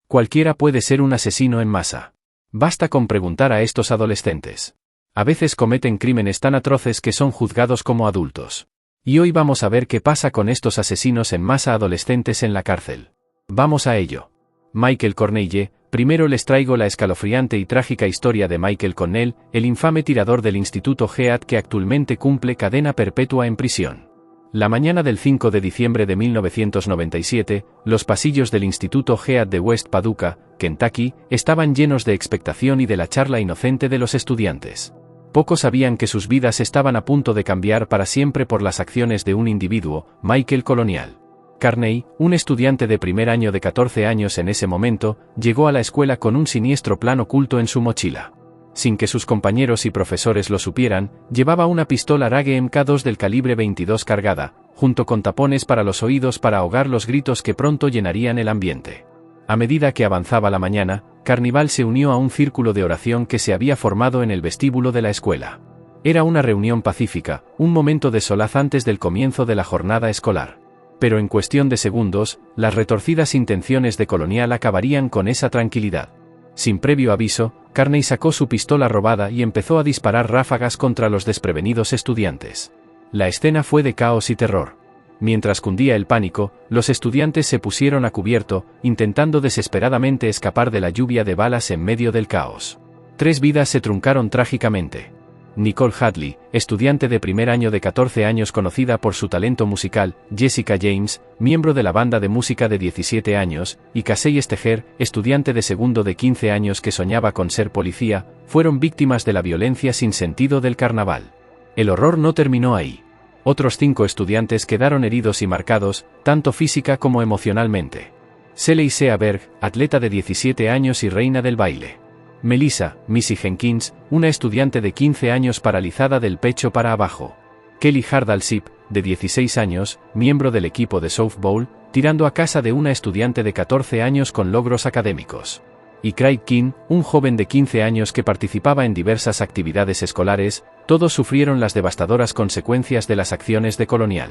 Cualquiera puede ser un asesino en masa. Basta con preguntar a estos adolescentes. A veces cometen crímenes tan atroces que son juzgados como adultos. Y hoy vamos a ver qué pasa con estos asesinos en masa adolescentes en la cárcel. Vamos a ello. Michael Corneille. Primero les traigo la escalofriante y trágica historia de Michael Connell, el infame tirador del Instituto Head que actualmente cumple cadena perpetua en prisión. La mañana del 5 de diciembre de 1997, los pasillos del Instituto Head de West Paducah, Kentucky, estaban llenos de expectación y de la charla inocente de los estudiantes. Pocos sabían que sus vidas estaban a punto de cambiar para siempre por las acciones de un individuo, Michael Colonial. Carney, un estudiante de primer año de 14 años en ese momento, llegó a la escuela con un siniestro plan oculto en su mochila. Sin que sus compañeros y profesores lo supieran, llevaba una pistola Rage Mk2 del calibre 22 cargada, junto con tapones para los oídos para ahogar los gritos que pronto llenarían el ambiente. A medida que avanzaba la mañana, Carnival se unió a un círculo de oración que se había formado en el vestíbulo de la escuela. Era una reunión pacífica, un momento de solaz antes del comienzo de la jornada escolar. Pero en cuestión de segundos, las retorcidas intenciones de Colonial acabarían con esa tranquilidad. Sin previo aviso, Carney sacó su pistola robada y empezó a disparar ráfagas contra los desprevenidos estudiantes. La escena fue de caos y terror. Mientras cundía el pánico, los estudiantes se pusieron a cubierto, intentando desesperadamente escapar de la lluvia de balas en medio del caos. 3 vidas se truncaron trágicamente. Nicole Hadley, estudiante de primer año de 14 años conocida por su talento musical, Jessica James, miembro de la banda de música de 17 años, y Casey Steger, estudiante de segundo de 15 años que soñaba con ser policía, fueron víctimas de la violencia sin sentido del carnaval. El horror no terminó ahí. Otros 5 estudiantes quedaron heridos y marcados, tanto física como emocionalmente. Shelley Sea Berg, atleta de 17 años y reina del baile. Melissa, Missy Jenkins, una estudiante de 15 años paralizada del pecho para abajo. Kelly Hardalship, de 16 años, miembro del equipo de softball, tirando a casa de una estudiante de 14 años con logros académicos. Y Craig King, un joven de 15 años que participaba en diversas actividades escolares, todos sufrieron las devastadoras consecuencias de las acciones de Colonial.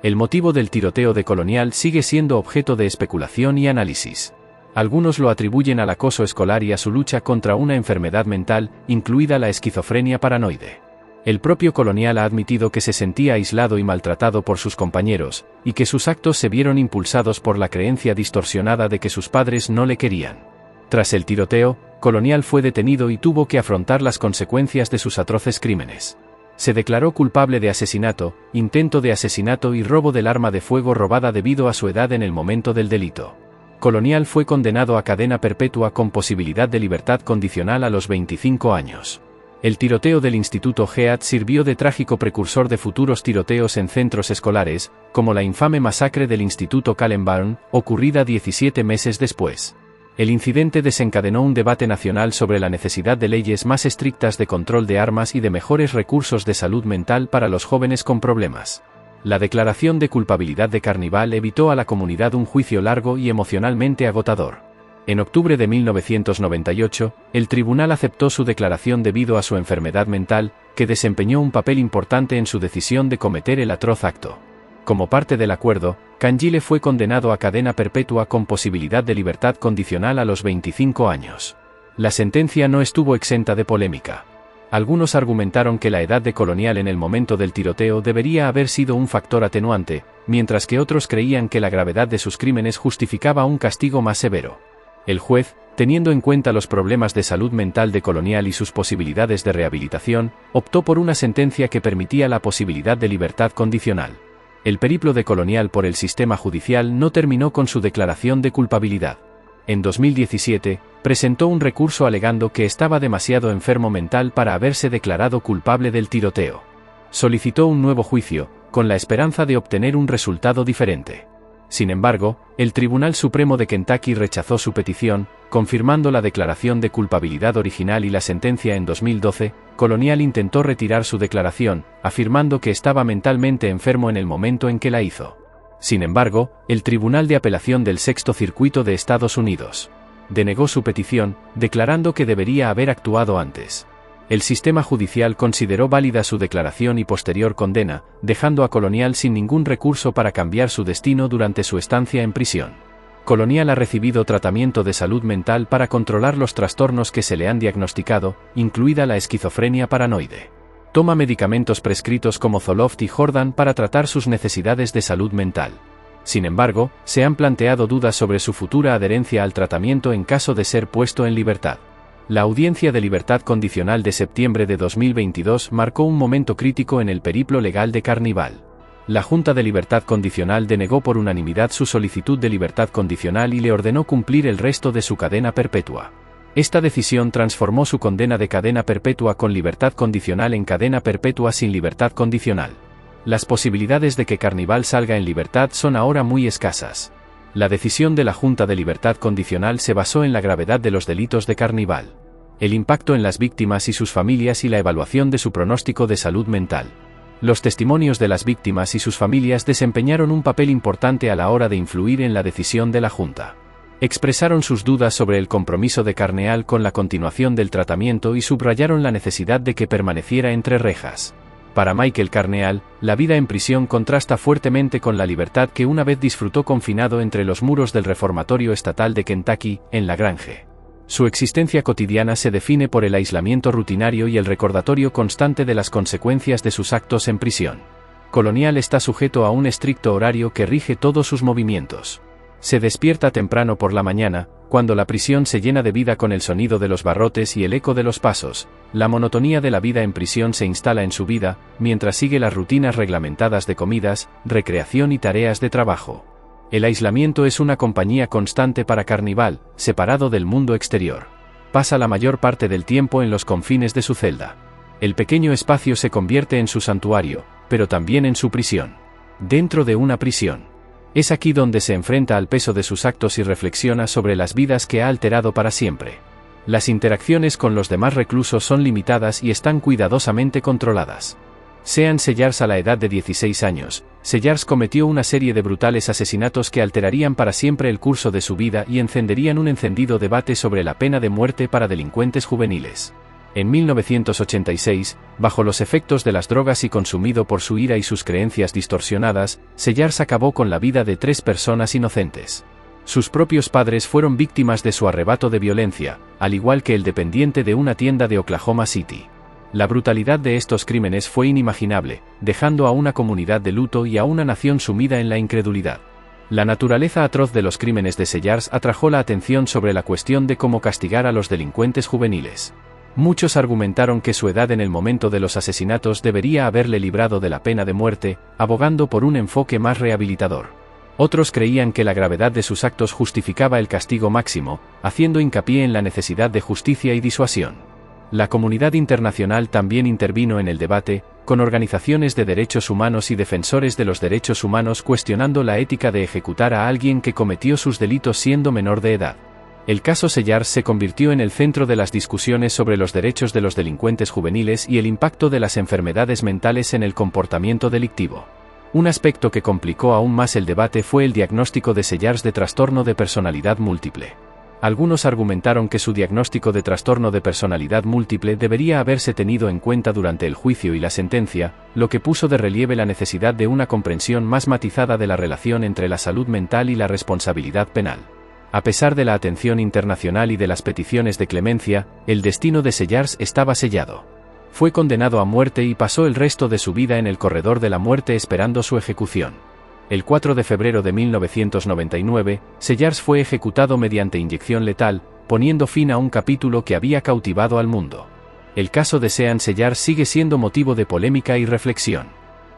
El motivo del tiroteo de Colonial sigue siendo objeto de especulación y análisis. Algunos lo atribuyen al acoso escolar y a su lucha contra una enfermedad mental, incluida la esquizofrenia paranoide. El propio Colonial ha admitido que se sentía aislado y maltratado por sus compañeros, y que sus actos se vieron impulsados por la creencia distorsionada de que sus padres no le querían. Tras el tiroteo, Colonial fue detenido y tuvo que afrontar las consecuencias de sus atroces crímenes. Se declaró culpable de asesinato, intento de asesinato y robo del arma de fuego robada debido a su edad en el momento del delito. Colonial fue condenado a cadena perpetua con posibilidad de libertad condicional a los 25 años. El tiroteo del Instituto Head sirvió de trágico precursor de futuros tiroteos en centros escolares, como la infame masacre del Instituto Columbine, ocurrida 17 meses después. El incidente desencadenó un debate nacional sobre la necesidad de leyes más estrictas de control de armas y de mejores recursos de salud mental para los jóvenes con problemas. La declaración de culpabilidad de Carnival evitó a la comunidad un juicio largo y emocionalmente agotador. En octubre de 1998, el tribunal aceptó su declaración debido a su enfermedad mental, que desempeñó un papel importante en su decisión de cometer el atroz acto. Como parte del acuerdo, Cangile fue condenado a cadena perpetua con posibilidad de libertad condicional a los 25 años. La sentencia no estuvo exenta de polémica. Algunos argumentaron que la edad de Colonial en el momento del tiroteo debería haber sido un factor atenuante, mientras que otros creían que la gravedad de sus crímenes justificaba un castigo más severo. El juez, teniendo en cuenta los problemas de salud mental de Colonial y sus posibilidades de rehabilitación, optó por una sentencia que permitía la posibilidad de libertad condicional. El periplo de Colonial por el sistema judicial no terminó con su declaración de culpabilidad. En 2017, presentó un recurso alegando que estaba demasiado enfermo mental para haberse declarado culpable del tiroteo. Solicitó un nuevo juicio, con la esperanza de obtener un resultado diferente. Sin embargo, el Tribunal Supremo de Kentucky rechazó su petición, confirmando la declaración de culpabilidad original y la sentencia en 2012. Colonial intentó retirar su declaración, afirmando que estaba mentalmente enfermo en el momento en que la hizo. Sin embargo, el Tribunal de Apelación del Sexto Circuito de Estados Unidos denegó su petición, declarando que debería haber actuado antes. El sistema judicial consideró válida su declaración y posterior condena, dejando a Colonial sin ningún recurso para cambiar su destino durante su estancia en prisión. Colonial ha recibido tratamiento de salud mental para controlar los trastornos que se le han diagnosticado, incluida la esquizofrenia paranoide. Toma medicamentos prescritos como Zoloft y Jordan para tratar sus necesidades de salud mental. Sin embargo, se han planteado dudas sobre su futura adherencia al tratamiento en caso de ser puesto en libertad. La audiencia de libertad condicional de septiembre de 2022 marcó un momento crítico en el periplo legal de Carnival. La Junta de Libertad Condicional denegó por unanimidad su solicitud de libertad condicional y le ordenó cumplir el resto de su cadena perpetua. Esta decisión transformó su condena de cadena perpetua con libertad condicional en cadena perpetua sin libertad condicional. Las posibilidades de que Carnival salga en libertad son ahora muy escasas. La decisión de la Junta de Libertad Condicional se basó en la gravedad de los delitos de Carnival, el impacto en las víctimas y sus familias y la evaluación de su pronóstico de salud mental. Los testimonios de las víctimas y sus familias desempeñaron un papel importante a la hora de influir en la decisión de la Junta. Expresaron sus dudas sobre el compromiso de Carneal con la continuación del tratamiento y subrayaron la necesidad de que permaneciera entre rejas. Para Michael Carneal, la vida en prisión contrasta fuertemente con la libertad que una vez disfrutó confinado entre los muros del reformatorio estatal de Kentucky, en La Grange. Su existencia cotidiana se define por el aislamiento rutinario y el recordatorio constante de las consecuencias de sus actos en prisión. Colonial está sujeto a un estricto horario que rige todos sus movimientos. Se despierta temprano por la mañana, cuando la prisión se llena de vida con el sonido de los barrotes y el eco de los pasos. La monotonía de la vida en prisión se instala en su vida, mientras sigue las rutinas reglamentadas de comidas, recreación y tareas de trabajo. El aislamiento es una compañía constante para Carnival, separado del mundo exterior. Pasa la mayor parte del tiempo en los confines de su celda. El pequeño espacio se convierte en su santuario, pero también en su prisión. Dentro de una prisión. Es aquí donde se enfrenta al peso de sus actos y reflexiona sobre las vidas que ha alterado para siempre. Las interacciones con los demás reclusos son limitadas y están cuidadosamente controladas. Sean Sellars a la edad de 16 años, Sellars cometió una serie de brutales asesinatos que alterarían para siempre el curso de su vida y encenderían un encendido debate sobre la pena de muerte para delincuentes juveniles. En 1986, bajo los efectos de las drogas y consumido por su ira y sus creencias distorsionadas, Sellars acabó con la vida de 3 personas inocentes. Sus propios padres fueron víctimas de su arrebato de violencia, al igual que el dependiente de una tienda de Oklahoma City. La brutalidad de estos crímenes fue inimaginable, dejando a una comunidad de luto y a una nación sumida en la incredulidad. La naturaleza atroz de los crímenes de Sellars atrajo la atención sobre la cuestión de cómo castigar a los delincuentes juveniles. Muchos argumentaron que su edad en el momento de los asesinatos debería haberle librado de la pena de muerte, abogando por un enfoque más rehabilitador. Otros creían que la gravedad de sus actos justificaba el castigo máximo, haciendo hincapié en la necesidad de justicia y disuasión. La comunidad internacional también intervino en el debate, con organizaciones de derechos humanos y defensores de los derechos humanos cuestionando la ética de ejecutar a alguien que cometió sus delitos siendo menor de edad. El caso Sellars se convirtió en el centro de las discusiones sobre los derechos de los delincuentes juveniles y el impacto de las enfermedades mentales en el comportamiento delictivo. Un aspecto que complicó aún más el debate fue el diagnóstico de Sellars de trastorno de personalidad múltiple. Algunos argumentaron que su diagnóstico de trastorno de personalidad múltiple debería haberse tenido en cuenta durante el juicio y la sentencia, lo que puso de relieve la necesidad de una comprensión más matizada de la relación entre la salud mental y la responsabilidad penal. A pesar de la atención internacional y de las peticiones de clemencia, el destino de Sellars estaba sellado. Fue condenado a muerte y pasó el resto de su vida en el corredor de la muerte esperando su ejecución. El 4 de febrero de 1999, Sellars fue ejecutado mediante inyección letal, poniendo fin a un capítulo que había cautivado al mundo. El caso de Sean Sellars sigue siendo motivo de polémica y reflexión.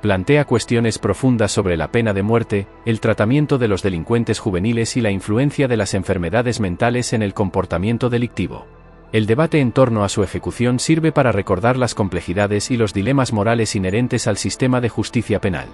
Plantea cuestiones profundas sobre la pena de muerte, el tratamiento de los delincuentes juveniles y la influencia de las enfermedades mentales en el comportamiento delictivo. El debate en torno a su ejecución sirve para recordar las complejidades y los dilemas morales inherentes al sistema de justicia penal.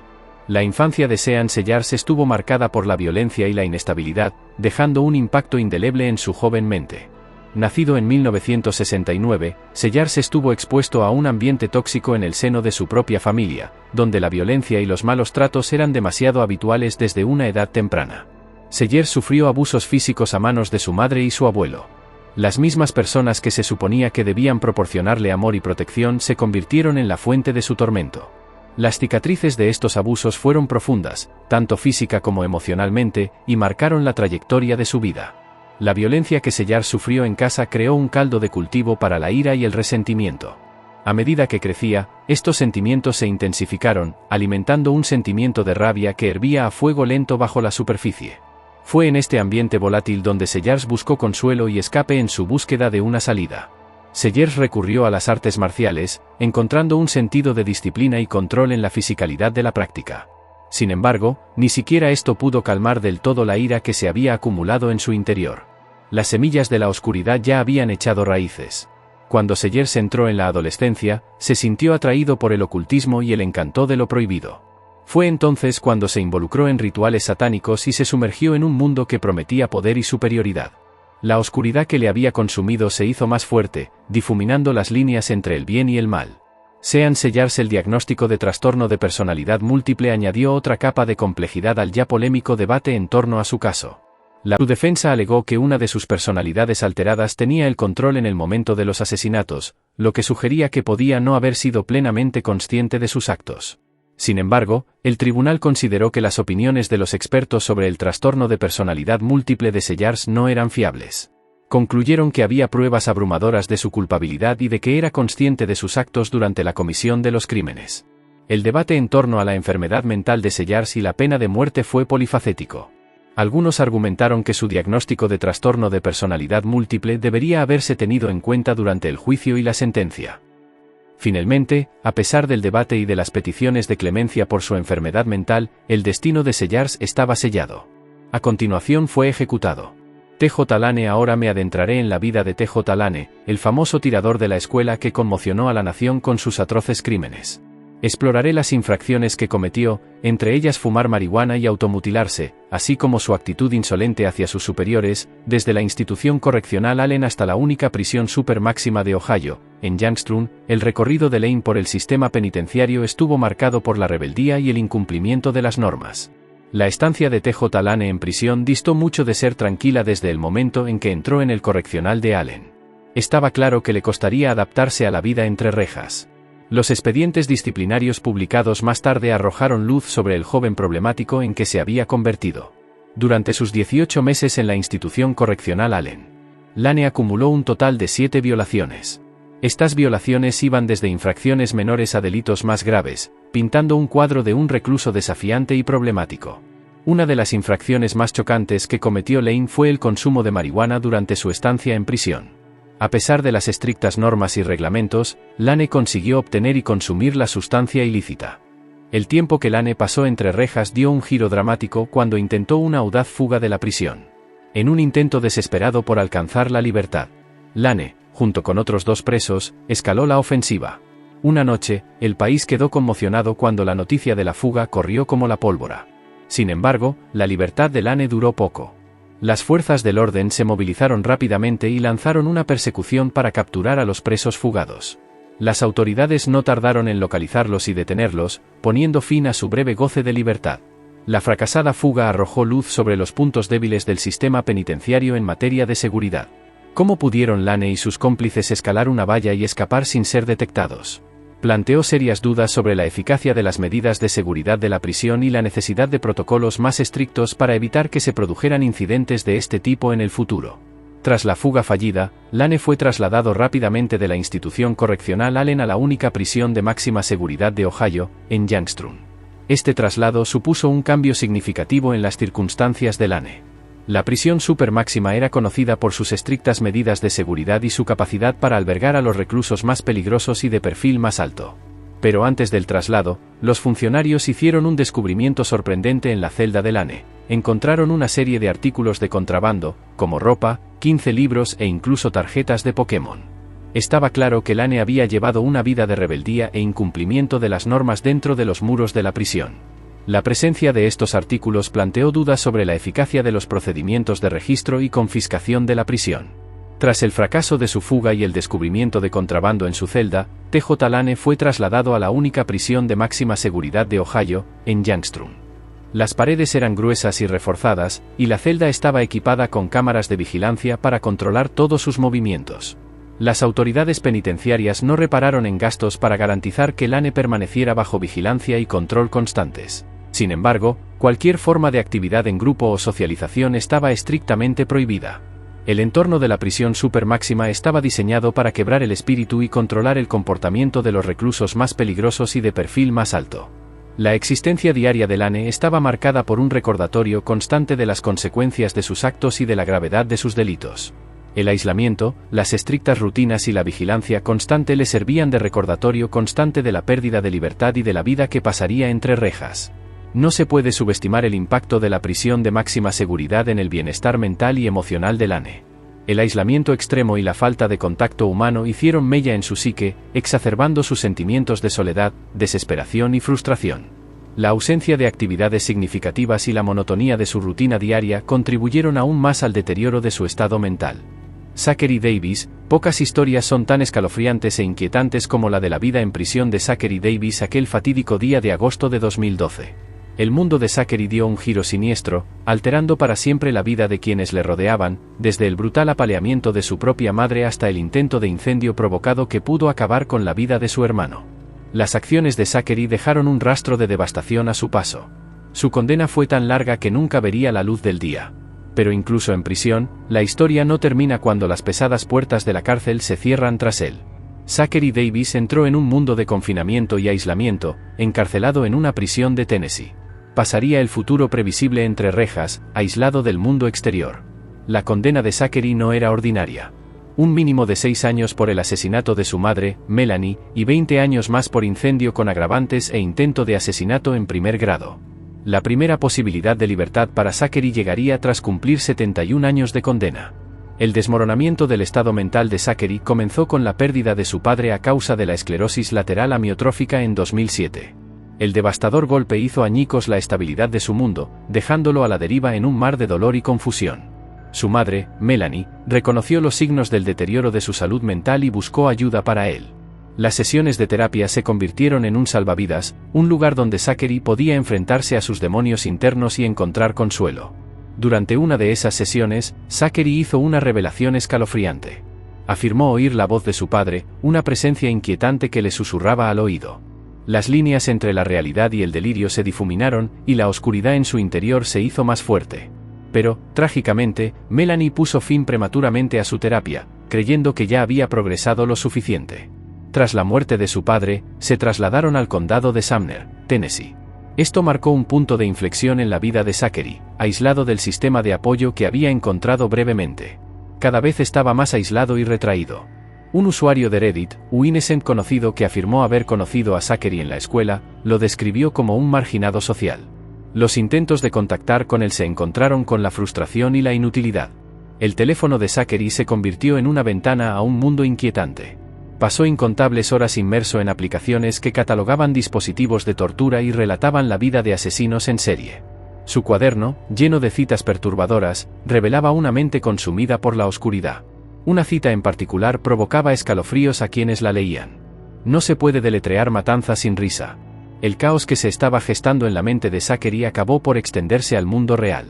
La infancia de Sean Sellars estuvo marcada por la violencia y la inestabilidad, dejando un impacto indeleble en su joven mente. Nacido en 1969, Sellars estuvo expuesto a un ambiente tóxico en el seno de su propia familia, donde la violencia y los malos tratos eran demasiado habituales desde una edad temprana. Sellars sufrió abusos físicos a manos de su madre y su abuelo. Las mismas personas que se suponía que debían proporcionarle amor y protección se convirtieron en la fuente de su tormento. Las cicatrices de estos abusos fueron profundas, tanto física como emocionalmente, y marcaron la trayectoria de su vida. La violencia que Sellars sufrió en casa creó un caldo de cultivo para la ira y el resentimiento. A medida que crecía, estos sentimientos se intensificaron, alimentando un sentimiento de rabia que hervía a fuego lento bajo la superficie. Fue en este ambiente volátil donde Sellars buscó consuelo y escape en su búsqueda de una salida. Sellars recurrió a las artes marciales, encontrando un sentido de disciplina y control en la fisicalidad de la práctica. Sin embargo, ni siquiera esto pudo calmar del todo la ira que se había acumulado en su interior. Las semillas de la oscuridad ya habían echado raíces. Cuando Sellars entró en la adolescencia, se sintió atraído por el ocultismo y el encanto de lo prohibido. Fue entonces cuando se involucró en rituales satánicos y se sumergió en un mundo que prometía poder y superioridad. La oscuridad que le había consumido se hizo más fuerte, difuminando las líneas entre el bien y el mal. Sean Sellars el diagnóstico de trastorno de personalidad múltiple añadió otra capa de complejidad al ya polémico debate en torno a su caso. Su defensa alegó que una de sus personalidades alteradas tenía el control en el momento de los asesinatos, lo que sugería que podía no haber sido plenamente consciente de sus actos. Sin embargo, el tribunal consideró que las opiniones de los expertos sobre el trastorno de personalidad múltiple de Sellars no eran fiables. Concluyeron que había pruebas abrumadoras de su culpabilidad y de que era consciente de sus actos durante la comisión de los crímenes. El debate en torno a la enfermedad mental de Sellars y la pena de muerte fue polifacético. Algunos argumentaron que su diagnóstico de trastorno de personalidad múltiple debería haberse tenido en cuenta durante el juicio y la sentencia. Finalmente, a pesar del debate y de las peticiones de clemencia por su enfermedad mental, el destino de Sellars estaba sellado. A continuación fue ejecutado. T.J. Lane. Ahora me adentraré en la vida de T.J. Lane, el famoso tirador de la escuela que conmocionó a la nación con sus atroces crímenes. Exploraré las infracciones que cometió, entre ellas fumar marihuana y automutilarse, así como su actitud insolente hacia sus superiores, desde la institución correccional Allen hasta la única prisión super máxima de Ohio, en Youngstown. El recorrido de Lane por el sistema penitenciario estuvo marcado por la rebeldía y el incumplimiento de las normas. La estancia de T.J. Lane en prisión distó mucho de ser tranquila desde el momento en que entró en el correccional de Allen. Estaba claro que le costaría adaptarse a la vida entre rejas. Los expedientes disciplinarios publicados más tarde arrojaron luz sobre el joven problemático en que se había convertido. Durante sus 18 meses en la institución correccional Allen, Lane acumuló un total de 7 violaciones. Estas violaciones iban desde infracciones menores a delitos más graves, pintando un cuadro de un recluso desafiante y problemático. Una de las infracciones más chocantes que cometió Lane fue el consumo de marihuana durante su estancia en prisión. A pesar de las estrictas normas y reglamentos, Lane consiguió obtener y consumir la sustancia ilícita. El tiempo que Lane pasó entre rejas dio un giro dramático cuando intentó una audaz fuga de la prisión. En un intento desesperado por alcanzar la libertad, Lane, junto con otros 2 presos, escaló la ofensiva. Una noche, el país quedó conmocionado cuando la noticia de la fuga corrió como la pólvora. Sin embargo, la libertad de Lane duró poco. Las fuerzas del orden se movilizaron rápidamente y lanzaron una persecución para capturar a los presos fugados. Las autoridades no tardaron en localizarlos y detenerlos, poniendo fin a su breve goce de libertad. La fracasada fuga arrojó luz sobre los puntos débiles del sistema penitenciario en materia de seguridad. ¿Cómo pudieron Lane y sus cómplices escalar una valla y escapar sin ser detectados? Planteó serias dudas sobre la eficacia de las medidas de seguridad de la prisión y la necesidad de protocolos más estrictos para evitar que se produjeran incidentes de este tipo en el futuro. Tras la fuga fallida, Lane fue trasladado rápidamente de la institución correccional Allen a la única prisión de máxima seguridad de Ohio, en Youngstown. Este traslado supuso un cambio significativo en las circunstancias de Lane. La prisión super máxima era conocida por sus estrictas medidas de seguridad y su capacidad para albergar a los reclusos más peligrosos y de perfil más alto. Pero antes del traslado, los funcionarios hicieron un descubrimiento sorprendente en la celda de Lane. Encontraron una serie de artículos de contrabando, como ropa, 15 libros e incluso tarjetas de Pokémon. Estaba claro que Lane había llevado una vida de rebeldía e incumplimiento de las normas dentro de los muros de la prisión. La presencia de estos artículos planteó dudas sobre la eficacia de los procedimientos de registro y confiscación de la prisión. Tras el fracaso de su fuga y el descubrimiento de contrabando en su celda, T.J. Lane fue trasladado a la única prisión de máxima seguridad de Ohio, en Youngstown. Las paredes eran gruesas y reforzadas, y la celda estaba equipada con cámaras de vigilancia para controlar todos sus movimientos. Las autoridades penitenciarias no repararon en gastos para garantizar que Lane permaneciera bajo vigilancia y control constantes. Sin embargo, cualquier forma de actividad en grupo o socialización estaba estrictamente prohibida. El entorno de la prisión super máxima estaba diseñado para quebrar el espíritu y controlar el comportamiento de los reclusos más peligrosos y de perfil más alto. La existencia diaria de Lane estaba marcada por un recordatorio constante de las consecuencias de sus actos y de la gravedad de sus delitos. El aislamiento, las estrictas rutinas y la vigilancia constante le servían de recordatorio constante de la pérdida de libertad y de la vida que pasaría entre rejas. No se puede subestimar el impacto de la prisión de máxima seguridad en el bienestar mental y emocional de Lane. El aislamiento extremo y la falta de contacto humano hicieron mella en su psique, exacerbando sus sentimientos de soledad, desesperación y frustración. La ausencia de actividades significativas y la monotonía de su rutina diaria contribuyeron aún más al deterioro de su estado mental. Zachary Davis, pocas historias son tan escalofriantes e inquietantes como la de la vida en prisión de Zachary Davis aquel fatídico día de agosto de 2012. El mundo de Zachary dio un giro siniestro, alterando para siempre la vida de quienes le rodeaban, desde el brutal apaleamiento de su propia madre hasta el intento de incendio provocado que pudo acabar con la vida de su hermano. Las acciones de Zachary dejaron un rastro de devastación a su paso. Su condena fue tan larga que nunca vería la luz del día. Pero incluso en prisión, la historia no termina cuando las pesadas puertas de la cárcel se cierran tras él. Zachary Davis entró en un mundo de confinamiento y aislamiento, encarcelado en una prisión de Tennessee. Pasaría el futuro previsible entre rejas, aislado del mundo exterior. La condena de Zachary no era ordinaria. Un mínimo de 6 años por el asesinato de su madre, Melanie, y 20 años más por incendio con agravantes e intento de asesinato en primer grado. La primera posibilidad de libertad para Zachary llegaría tras cumplir 71 años de condena. El desmoronamiento del estado mental de Zachary comenzó con la pérdida de su padre a causa de la esclerosis lateral amiotrófica en 2007. El devastador golpe hizo añicos la estabilidad de su mundo, dejándolo a la deriva en un mar de dolor y confusión. Su madre, Melanie, reconoció los signos del deterioro de su salud mental y buscó ayuda para él. Las sesiones de terapia se convirtieron en un salvavidas, un lugar donde Zachary podía enfrentarse a sus demonios internos y encontrar consuelo. Durante una de esas sesiones, Zachary hizo una revelación escalofriante. Afirmó oír la voz de su padre, una presencia inquietante que le susurraba al oído. Las líneas entre la realidad y el delirio se difuminaron, y la oscuridad en su interior se hizo más fuerte. Pero, trágicamente, Melanie puso fin prematuramente a su terapia, creyendo que ya había progresado lo suficiente. Tras la muerte de su padre, se trasladaron al condado de Sumner, Tennessee. Esto marcó un punto de inflexión en la vida de Zachary, aislado del sistema de apoyo que había encontrado brevemente. Cada vez estaba más aislado y retraído. Un usuario de Reddit, Innocent conocido que afirmó haber conocido a Zachary en la escuela, lo describió como un marginado social. Los intentos de contactar con él se encontraron con la frustración y la inutilidad. El teléfono de Zachary se convirtió en una ventana a un mundo inquietante. Pasó incontables horas inmerso en aplicaciones que catalogaban dispositivos de tortura y relataban la vida de asesinos en serie. Su cuaderno, lleno de citas perturbadoras, revelaba una mente consumida por la oscuridad. Una cita en particular provocaba escalofríos a quienes la leían. No se puede deletrear matanza sin risa. El caos que se estaba gestando en la mente de Zachary acabó por extenderse al mundo real.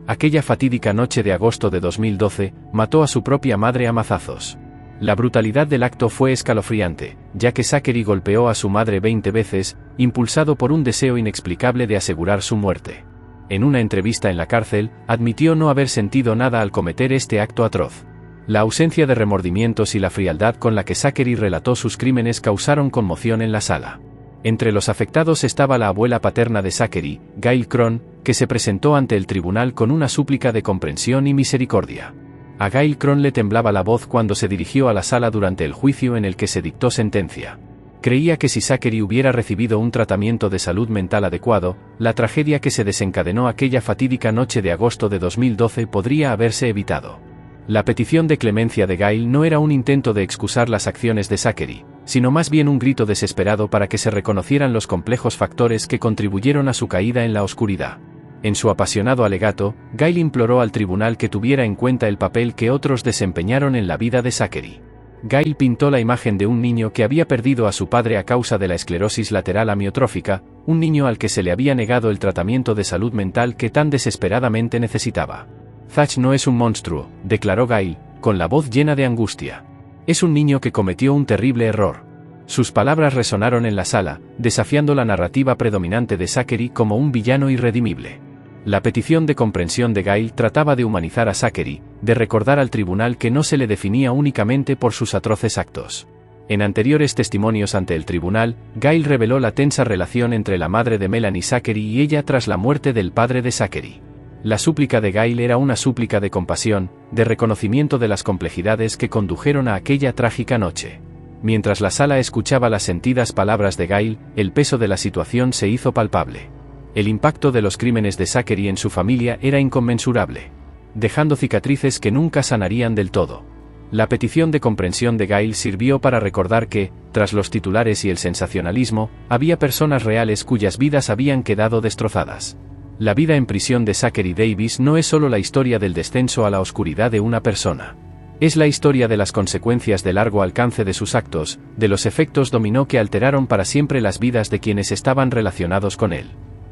Aquella fatídica noche de agosto de 2012, mató a su propia madre a mazazos. La brutalidad del acto fue escalofriante, ya que Zachary golpeó a su madre 20 veces, impulsado por un deseo inexplicable de asegurar su muerte. En una entrevista en la cárcel, admitió no haber sentido nada al cometer este acto atroz. La ausencia de remordimientos y la frialdad con la que Zachary relató sus crímenes causaron conmoción en la sala. Entre los afectados estaba la abuela paterna de Zachary, Gail Cron, que se presentó ante el tribunal con una súplica de comprensión y misericordia. A Gail Cron le temblaba la voz cuando se dirigió a la sala durante el juicio en el que se dictó sentencia. Creía que si Zachary hubiera recibido un tratamiento de salud mental adecuado, la tragedia que se desencadenó aquella fatídica noche de agosto de 2012 podría haberse evitado. La petición de clemencia de Gail no era un intento de excusar las acciones de Zachary, sino más bien un grito desesperado para que se reconocieran los complejos factores que contribuyeron a su caída en la oscuridad. En su apasionado alegato, Gail imploró al tribunal que tuviera en cuenta el papel que otros desempeñaron en la vida de Zachary. Gail pintó la imagen de un niño que había perdido a su padre a causa de la esclerosis lateral amiotrófica, un niño al que se le había negado el tratamiento de salud mental que tan desesperadamente necesitaba. Zach no es un monstruo, declaró Gail, con la voz llena de angustia. Es un niño que cometió un terrible error. Sus palabras resonaron en la sala, desafiando la narrativa predominante de Zachary como un villano irredimible. La petición de comprensión de Gail trataba de humanizar a Zachary, de recordar al tribunal que no se le definía únicamente por sus atroces actos. En anteriores testimonios ante el tribunal, Gail reveló la tensa relación entre la madre de Melanie Zachary y ella tras la muerte del padre de Zachary. La súplica de Gail era una súplica de compasión, de reconocimiento de las complejidades que condujeron a aquella trágica noche. Mientras la sala escuchaba las sentidas palabras de Gail, el peso de la situación se hizo palpable. El impacto de los crímenes de Zachary en su familia era inconmensurable, dejando cicatrices que nunca sanarían del todo. La petición de comprensión de Gail sirvió para recordar que, tras los titulares y el sensacionalismo, había personas reales cuyas vidas habían quedado destrozadas. La vida en prisión de Zachary Davis no es solo la historia del descenso a la oscuridad de una persona. Es la historia de las consecuencias de largo alcance de sus actos, de los efectos dominó que alteraron para siempre las vidas de quienes estaban relacionados con él.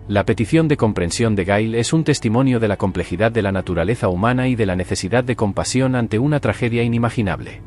La petición de comprensión de Gail es un testimonio de la complejidad de la naturaleza humana y de la necesidad de compasión ante una tragedia inimaginable.